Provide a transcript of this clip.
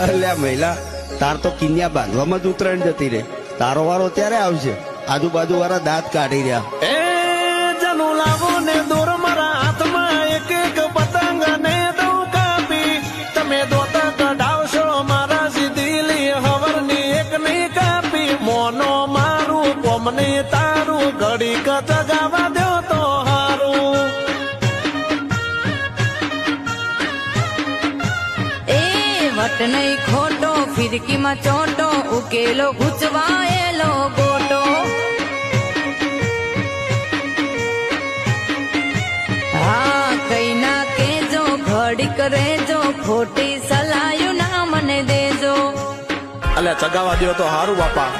અલ્યા મહિલા, તાર તો કિન્યા બાંધવામાં જ ઉત્તરાયણ જતી રે. તારો વારો ત્યારે આવશે. આજુબાજુ વાળા દાંત કાઢી રહ્યા. એ જનુ લાવો ને દોર મારા હાથમાં એક એક પતંગ ને દઉં કાપી. તમે દોતા કઢાવશો મારા સીધી હવરની એક ની કાપી. મોનો મારું કોમને તારું ઘડી કચગાવા દો તો હારું. એ વટ નહીં ખોટો ફિરકીમાં ચોટો ઉકેલો ગુચવાયેલો ગોટો. હા કઈ ના કેજો ઘડીક રેજો ખોટી સલાયું ના મને દેજો. અલ્યા ચગાવા દો તો હારું બાપા.